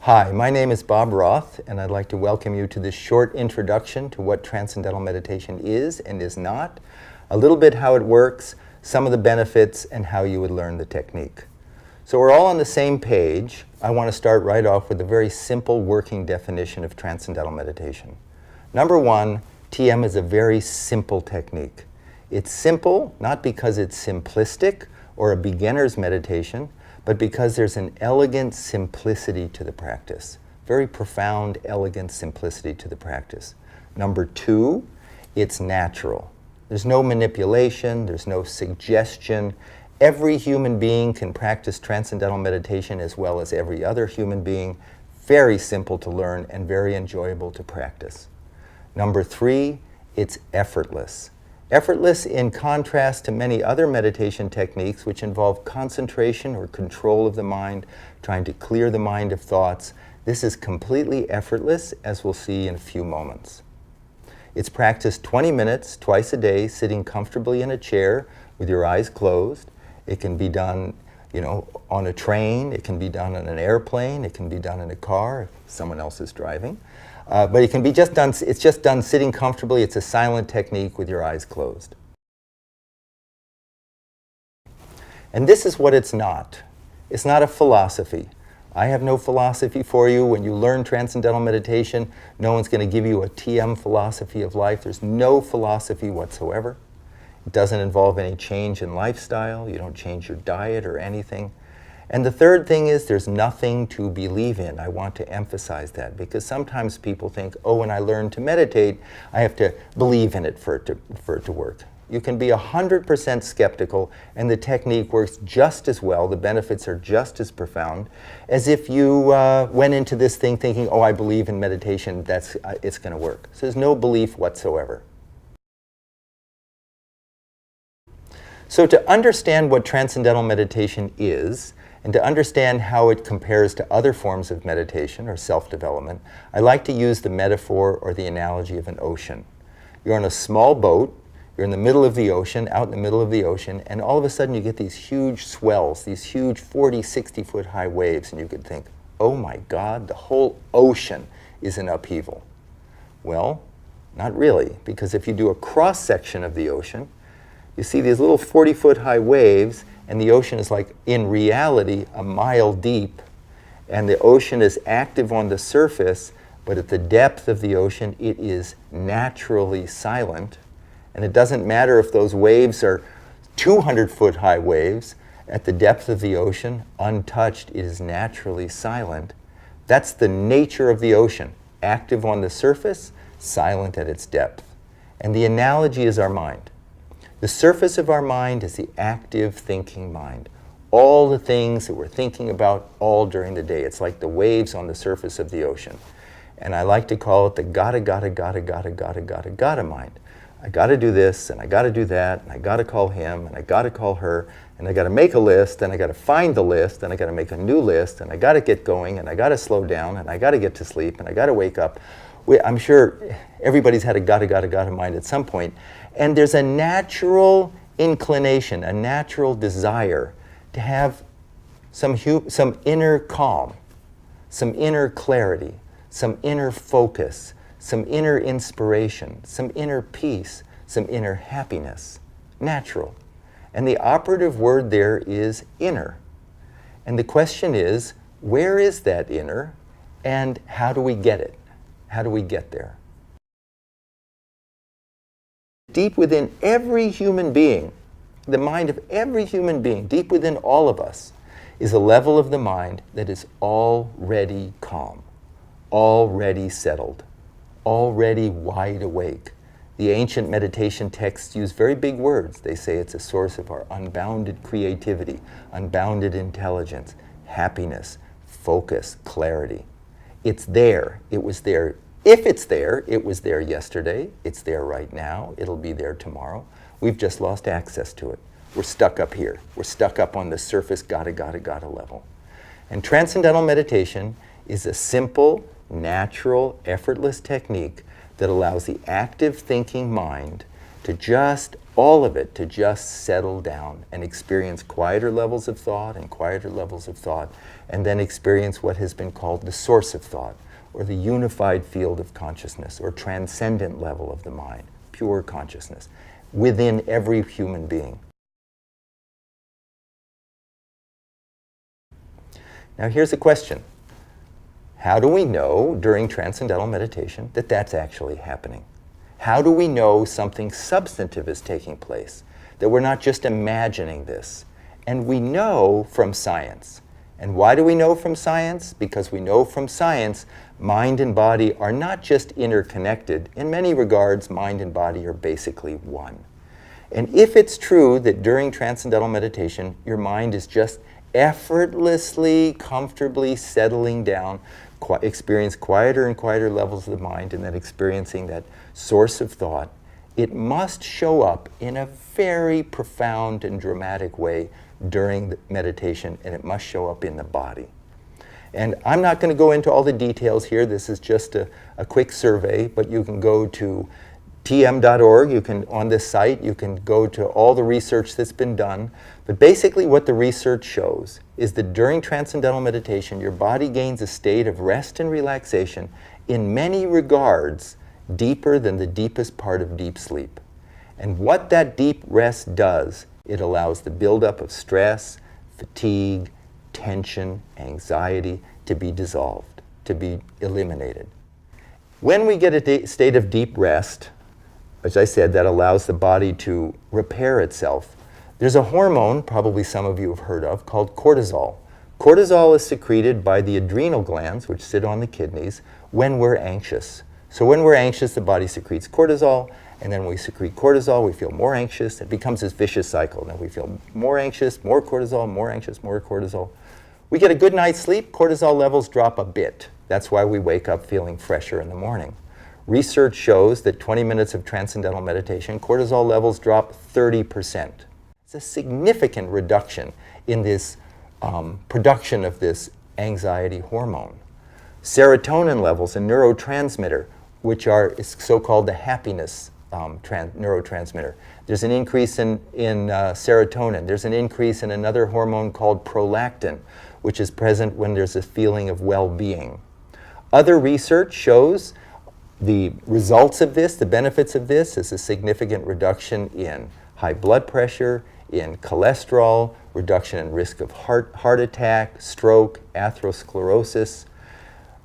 Hi, my name is Bob Roth, and I'd like to welcome you to this short introduction to what Transcendental Meditation is and is not, a little bit how it works, some of the benefits, and how you would learn the technique. So we're all on the same page. I want to start right off with a very simple working definition of Transcendental Meditation. Number one, TM is a very simple technique. It's simple not because it's simplistic or a beginner's meditation, but because there's an elegant simplicity to the practice. Very profound, elegant simplicity to the practice. Number two, it's natural. There's no manipulation, there's no suggestion. Every human being can practice Transcendental Meditation as well as every other human being. Very simple to learn and very enjoyable to practice. Number three, it's effortless. Effortless in contrast to many other meditation techniques which involve concentration or control of the mind, trying to clear the mind of thoughts. This is completely effortless, as we'll see in a few moments. It's practiced 20 minutes twice a day, sitting comfortably in a chair with your eyes closed. It can be done, on a train. It can be done on an airplane. It can be done in a car if someone else is driving. But it can be just done, it's just done sitting comfortably. It's a silent technique with your eyes closed. And this is what it's not. It's not a philosophy. I have no philosophy for you. When you learn Transcendental Meditation, no one's going to give you a TM philosophy of life. There's no philosophy whatsoever. It doesn't involve any change in lifestyle. You don't change your diet or anything. And the third thing is there's nothing to believe in. I want to emphasize that because sometimes people think, oh, when I learn to meditate, I have to believe in it for it to work. You can be 100% skeptical and the technique works just as well, the benefits are just as profound, as if you went into this thing thinking, oh, I believe in meditation, it's going to work. So there's no belief whatsoever. So to understand what Transcendental Meditation is, and to understand how it compares to other forms of meditation or self-development, I like to use the metaphor or the analogy of an ocean. You're on a small boat, you're in the middle of the ocean, out in the middle of the ocean, and all of a sudden you get these huge swells, these huge 40, 60-foot high waves, and you could think, oh my God, the whole ocean is in upheaval. Well, not really, because if you do a cross-section of the ocean, you see these little 40-foot high waves, and the ocean is like, in reality, a mile deep. And the ocean is active on the surface, but at the depth of the ocean, it is naturally silent. And it doesn't matter if those waves are 200-foot high waves. At the depth of the ocean, untouched, it is naturally silent. That's the nature of the ocean. Active on the surface, silent at its depth. And the analogy is our mind. The surface of our mind is the active thinking mind. All the things that we're thinking about all during the day. It's like the waves on the surface of the ocean. And I like to call it the gotta mind. I gotta do this, and I gotta do that, and I gotta call him, and I gotta call her, and I gotta make a list, and I gotta find the list, and I gotta make a new list, and I gotta get going, and I gotta slow down, and I gotta get to sleep, and I gotta wake up. I'm sure everybody's had a gotta mind at some point. And there's a natural inclination, a natural desire to have some inner calm, some inner clarity, some inner focus, some inner inspiration, some inner peace, some inner happiness. Natural. And the operative word there is inner. And the question is, where is that inner, and how do we get it? How do we get there? Deep within every human being, the mind of every human being, deep within all of us, is a level of the mind that is already calm, already settled, already wide awake. The ancient meditation texts use very big words. They say it's a source of our unbounded creativity, unbounded intelligence, happiness, focus, clarity. It's there. It was there. If it's there, it was there yesterday. It's there right now. It'll be there tomorrow. We've just lost access to it. We're stuck up here. We're stuck up on the surface gotta level. And Transcendental Meditation is a simple, natural, effortless technique that allows the active thinking mind to just, all of it, to just settle down and experience quieter levels of thought and quieter levels of thought, and then experience what has been called the source of thought, or the unified field of consciousness, or transcendent level of the mind, pure consciousness, within every human being. Now here's a question. How do we know during transcendental meditation that that's actually happening? How do we know something substantive is taking place, that we're not just imagining this? And we know from science. And why do we know from science? Because we know from science mind and body are not just interconnected. In many regards, mind and body are basically one. And if it's true that during transcendental meditation, your mind is just effortlessly, comfortably settling down, experience quieter and quieter levels of the mind, and then experiencing that source of thought, it must show up in a very profound and dramatic way during the meditation, and it must show up in the body. And I'm not going to go into all the details here. This is just a quick survey, but you can go to tm.org. You can, on this site, you can go to all the research that's been done. But basically what the research shows is that during transcendental meditation, your body gains a state of rest and relaxation in many regards deeper than the deepest part of deep sleep. And what that deep rest does, it allows the buildup of stress, fatigue, tension, anxiety to be dissolved, to be eliminated. When we get a state of deep rest, as I said, that allows the body to repair itself, there's a hormone, probably some of you have heard of, called cortisol. Cortisol is secreted by the adrenal glands, which sit on the kidneys, when we're anxious. So when we're anxious, the body secretes cortisol, and then when we secrete cortisol, we feel more anxious. It becomes this vicious cycle. Then we feel more anxious, more cortisol, more anxious, more cortisol. We get a good night's sleep, cortisol levels drop a bit. That's why we wake up feeling fresher in the morning. Research shows that 20 minutes of transcendental meditation, cortisol levels drop 30%. It's a significant reduction in this production of this anxiety hormone. Serotonin levels, a neurotransmitter, which is so-called the happiness neurotransmitter. There's an increase in serotonin. There's an increase in another hormone called prolactin, which is present when there's a feeling of well-being. Other research shows the results of this, the benefits of this, is a significant reduction in high blood pressure, in cholesterol, reduction in risk of heart attack, stroke, atherosclerosis,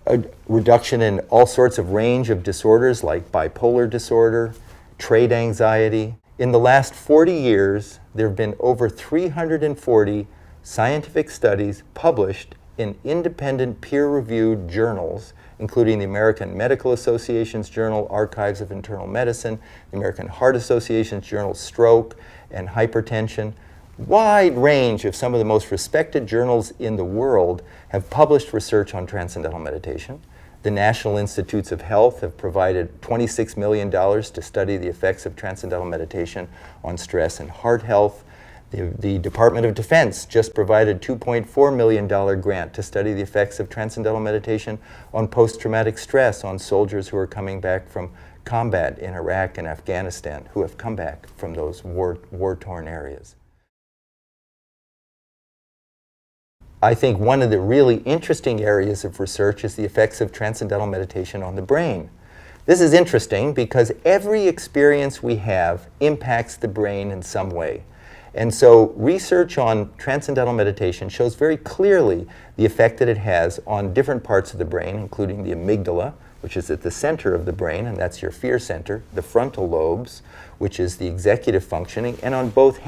a reduction in all sorts of range of disorders like bipolar disorder, trait anxiety. In the last 40 years, there have been over 340 scientific studies published in independent peer-reviewed journals, including the American Medical Association's journal, Archives of Internal Medicine, the American Heart Association's journal, Stroke and Hypertension. Wide range of some of the most respected journals in the world have published research on transcendental meditation. The National Institutes of Health have provided $26 million to study the effects of transcendental meditation on stress and heart health. The Department of Defense just provided a $2.4 million grant to study the effects of transcendental meditation on post-traumatic stress on soldiers who are coming back from combat in Iraq and Afghanistan, who have come back from those war-torn areas. I think one of the really interesting areas of research is the effects of transcendental meditation on the brain. This is interesting because every experience we have impacts the brain in some way. And so research on transcendental meditation shows very clearly the effect that it has on different parts of the brain, including the amygdala, which is at the center of the brain, and that's your fear center, the frontal lobes, which is the executive functioning, and on both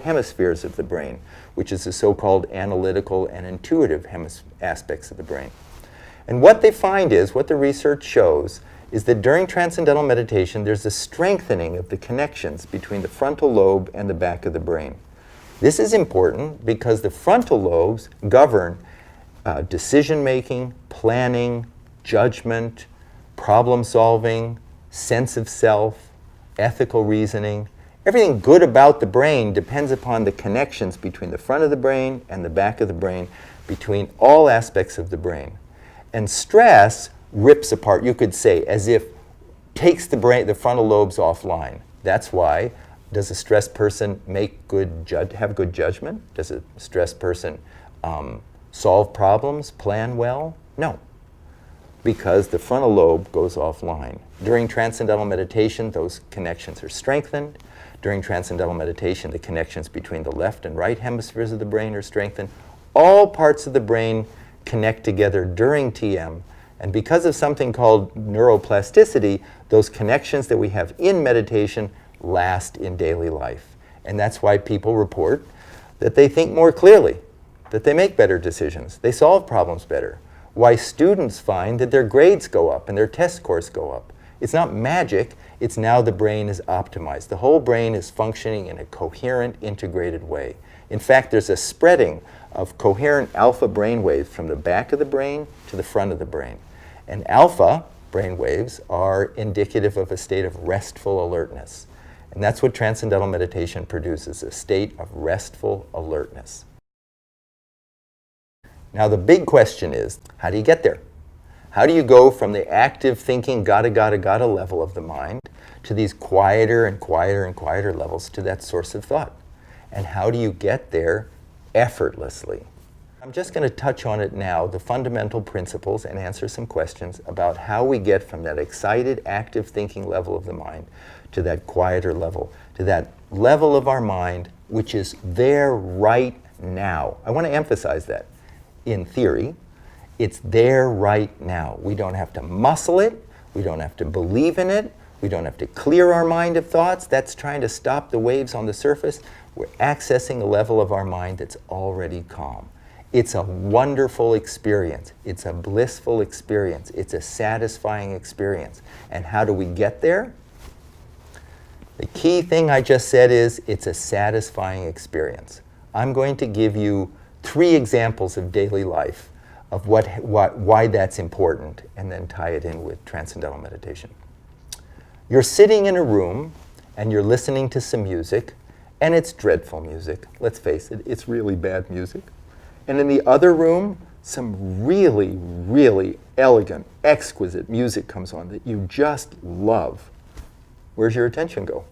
hemispheres of the brain, which is the so-called analytical and intuitive aspects of the brain. And what they find is, what the research shows, is that during transcendental meditation, there's a strengthening of the connections between the frontal lobe and the back of the brain. This is important because the frontal lobes govern decision-making, planning, judgment, problem-solving, sense of self, ethical reasoning. Everything good about the brain depends upon the connections between the front of the brain and the back of the brain, between all aspects of the brain. And stress rips apart, you could say, as if takes the frontal lobes offline. That's why, does a stressed person have good judgment? Does a stressed person solve problems, plan well? No, because the frontal lobe goes offline. During transcendental meditation, those connections are strengthened. During transcendental meditation, the connections between the left and right hemispheres of the brain are strengthened. All parts of the brain connect together during TM, and because of something called neuroplasticity, those connections that we have in meditation last in daily life. And that's why people report that they think more clearly, that they make better decisions, they solve problems better. Why students find that their grades go up and their test scores go up. It's not magic, it's now the brain is optimized. The whole brain is functioning in a coherent, integrated way. In fact, there's a spreading of coherent alpha brain waves from the back of the brain to the front of the brain. And alpha brain waves are indicative of a state of restful alertness. And that's what transcendental meditation produces, a state of restful alertness. Now the big question is, how do you get there? How do you go from the active thinking, gotta level of the mind to these quieter and quieter and quieter levels to that source of thought? And how do you get there effortlessly? I'm just going to touch on it now, the fundamental principles, and answer some questions about how we get from that excited, active thinking level of the mind to that quieter level, to that level of our mind which is there right now. I want to emphasize that. In theory, it's there right now. We don't have to muscle it. We don't have to believe in it. We don't have to clear our mind of thoughts. That's trying to stop the waves on the surface. We're accessing a level of our mind that's already calm. It's a wonderful experience. It's a blissful experience. It's a satisfying experience. And how do we get there? The key thing I just said is it's a satisfying experience. I'm going to give you 3 examples of daily life of why that's important, and then tie it in with transcendental meditation. You're sitting in a room and you're listening to some music, and it's dreadful music. Let's face it, it's really bad music. And in the other room, some really, really elegant, exquisite music comes on that you just love. Where's your attention go?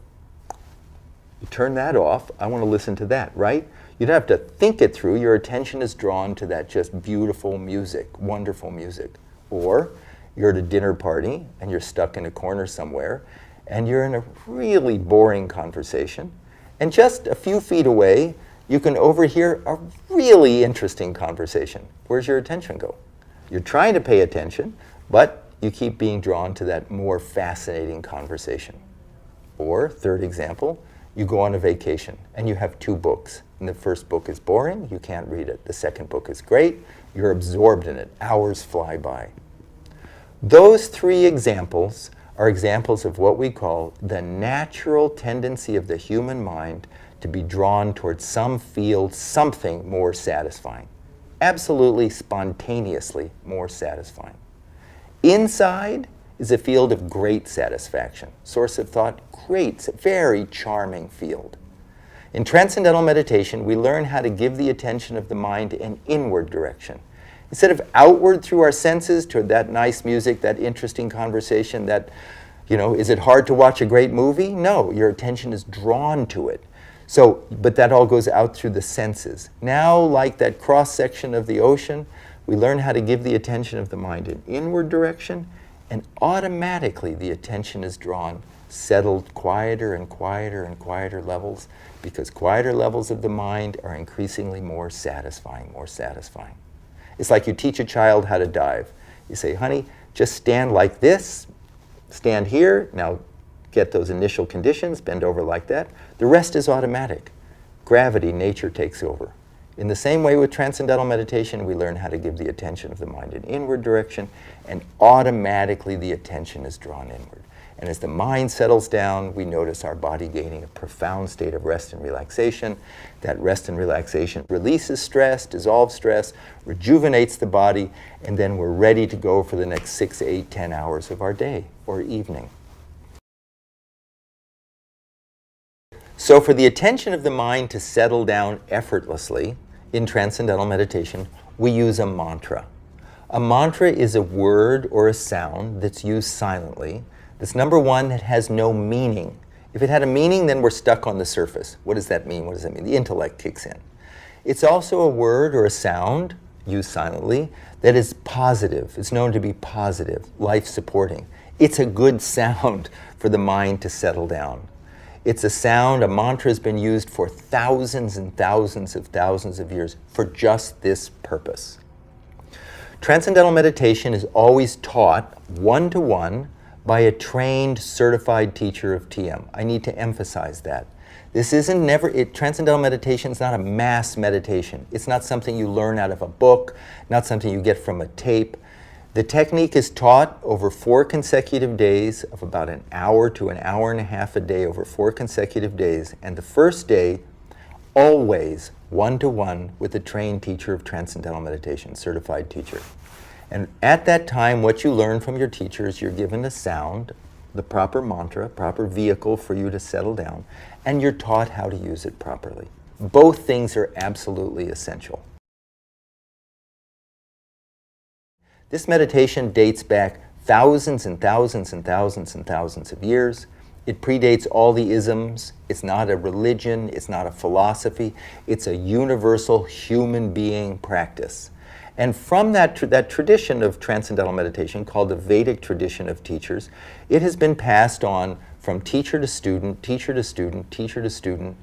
You turn that off. I want to listen to that, right? You don't have to think it through. Your attention is drawn to that just beautiful music, wonderful music. Or you're at a dinner party and you're stuck in a corner somewhere and you're in a really boring conversation, and just a few feet away you can overhear a really interesting conversation. Where's your attention go? You're trying to pay attention, but you keep being drawn to that more fascinating conversation. Or, third example, you go on a vacation and you have 2 books. And the first book is boring, you can't read it. The second book is great, you're absorbed in it. Hours fly by. Those 3 examples are examples of what we call the natural tendency of the human mind to be drawn towards some field, something more satisfying. Absolutely spontaneously more satisfying. Inside is a field of great satisfaction. Source of thought, great, very charming field. In transcendental meditation, we learn how to give the attention of the mind an inward direction. Instead of outward through our senses toward that nice music, that interesting conversation, that, is it hard to watch a great movie? No, your attention is drawn to it. But that all goes out through the senses. Now, like that cross-section of the ocean, we learn how to give the attention of the mind an inward direction, and automatically the attention is drawn, settled quieter and quieter and quieter levels, because quieter levels of the mind are increasingly more satisfying, more satisfying. It's like you teach a child how to dive. You say, honey, just stand like this, stand here, now get those initial conditions, bend over like that. The rest is automatic. Gravity, nature takes over. In the same way with transcendental meditation, we learn how to give the attention of the mind an inward direction, and automatically the attention is drawn inward. And as the mind settles down, we notice our body gaining a profound state of rest and relaxation. That rest and relaxation releases stress, dissolves stress, rejuvenates the body, and then we're ready to go for the next 6, 8, 10 hours of our day or evening. So for the attention of the mind to settle down effortlessly in transcendental meditation, we use a mantra. A mantra is a word or a sound that's used silently. That's number one, that has no meaning. If it had a meaning, then we're stuck on the surface. What does that mean? What does that mean? The intellect kicks in. It's also a word or a sound, used silently, that is positive. It's known to be positive, life-supporting. It's a good sound for the mind to settle down. It's a sound, a mantra has been used for thousands and thousands of years for just this purpose. Transcendental meditation is always taught one-to-one by a trained, certified teacher of TM. I need to emphasize that. This isn't Transcendental meditation is not a mass meditation. It's not something you learn out of a book, not something you get from a tape. The technique is taught over 4 consecutive days of about an hour to an hour and a half a day over 4 consecutive days. And the first day, always one-to-one with a trained teacher of Transcendental meditation, certified teacher. And at that time, what you learn from your teacher is you're given a sound, the proper mantra, proper vehicle for you to settle down, and you're taught how to use it properly. Both things are absolutely essential. This meditation dates back thousands and thousands and thousands and thousands of years. It predates all the isms. It's not a religion. It's not a philosophy. It's a universal human being practice. And from that tradition of Transcendental meditation, called the Vedic tradition of teachers, it has been passed on from teacher to student, teacher to student, teacher to student,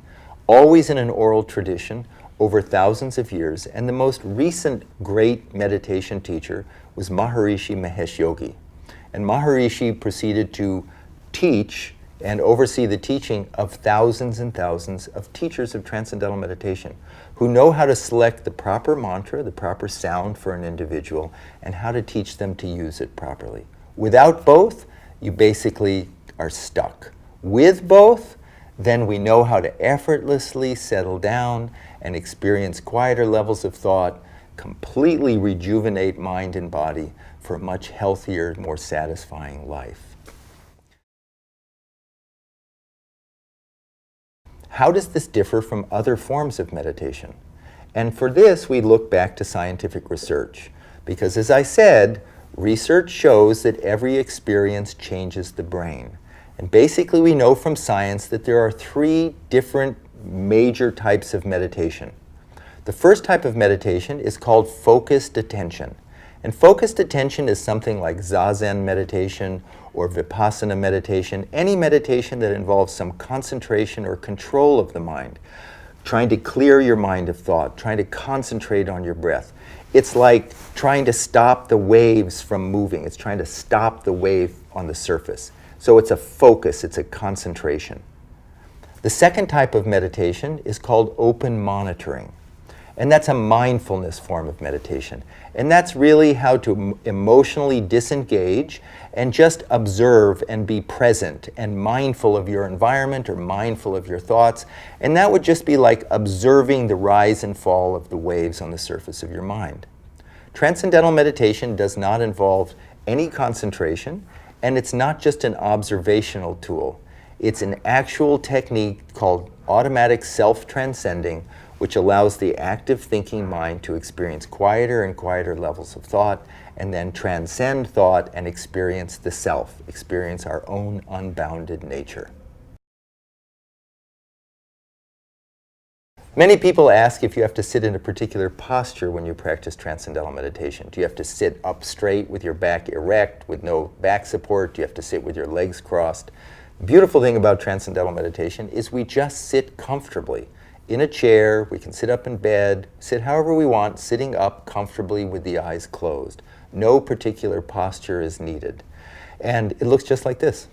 always in an oral tradition over thousands of years. And the most recent great meditation teacher was Maharishi Mahesh Yogi. And Maharishi proceeded to teach and oversee the teaching of thousands and thousands of teachers of Transcendental meditation who know how to select the proper mantra, the proper sound for an individual, and how to teach them to use it properly. Without both, you basically are stuck. With both, then we know how to effortlessly settle down and experience quieter levels of thought, completely rejuvenate mind and body for a much healthier, more satisfying life. How does this differ from other forms of meditation? And for this, we look back to scientific research. Because as I said, research shows that every experience changes the brain. And basically, we know from science that there are 3 different major types of meditation. The first type of meditation is called focused attention. And focused attention is something like Zazen meditation or Vipassana meditation, any meditation that involves some concentration or control of the mind, trying to clear your mind of thought, trying to concentrate on your breath. It's like trying to stop the waves from moving. It's trying to stop the wave on the surface. So it's a focus, it's a concentration. The second type of meditation is called open monitoring. And that's a mindfulness form of meditation. And that's really how to emotionally disengage and just observe and be present and mindful of your environment or mindful of your thoughts. And that would just be like observing the rise and fall of the waves on the surface of your mind. Transcendental meditation does not involve any concentration, and it's not just an observational tool. It's an actual technique called automatic self-transcending, which allows the active thinking mind to experience quieter and quieter levels of thought, and then transcend thought and experience the self, experience our own unbounded nature. Many people ask if you have to sit in a particular posture when you practice Transcendental meditation. Do you have to sit up straight with your back erect, with no back support? Do you have to sit with your legs crossed? The beautiful thing about Transcendental meditation is we just sit comfortably. In a chair, we can sit up in bed, sit however we want, sitting up comfortably with the eyes closed. No particular posture is needed. And it looks just like this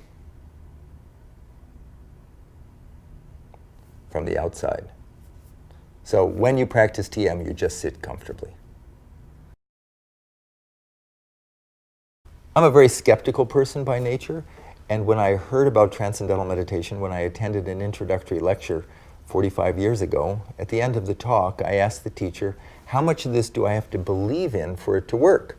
from the outside. So when you practice TM, you just sit comfortably. I'm a very skeptical person by nature, and when I heard about Transcendental meditation, when I attended an introductory lecture 45 years ago, at the end of the talk, I asked the teacher, how much of this do I have to believe in for it to work?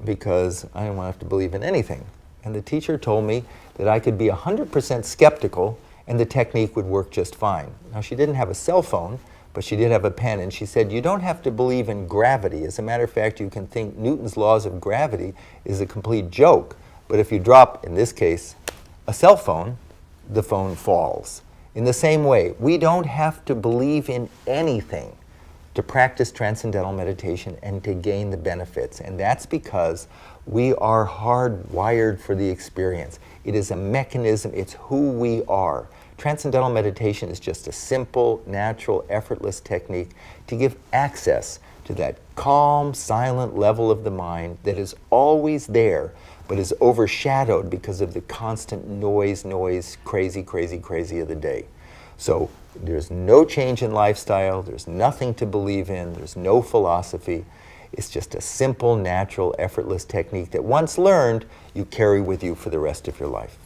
Because I don't want to have to believe in anything. And the teacher told me that I could be 100% skeptical and the technique would work just fine. Now, she didn't have a cell phone, but she did have a pen, and she said, you don't have to believe in gravity. As a matter of fact, you can think Newton's laws of gravity is a complete joke. But if you drop, in this case, a cell phone, the phone falls. In the same way, we don't have to believe in anything to practice transcendental meditation and to gain the benefits. And that's because we are hardwired for the experience. It is a mechanism, it's who we are. Transcendental meditation is just a simple, natural, effortless technique to give access to that calm, silent level of the mind that is always there, but is overshadowed because of the constant noise, crazy of the day. So there's no change in lifestyle, there's nothing to believe in, there's no philosophy. It's just a simple, natural, effortless technique that once learned, you carry with you for the rest of your life.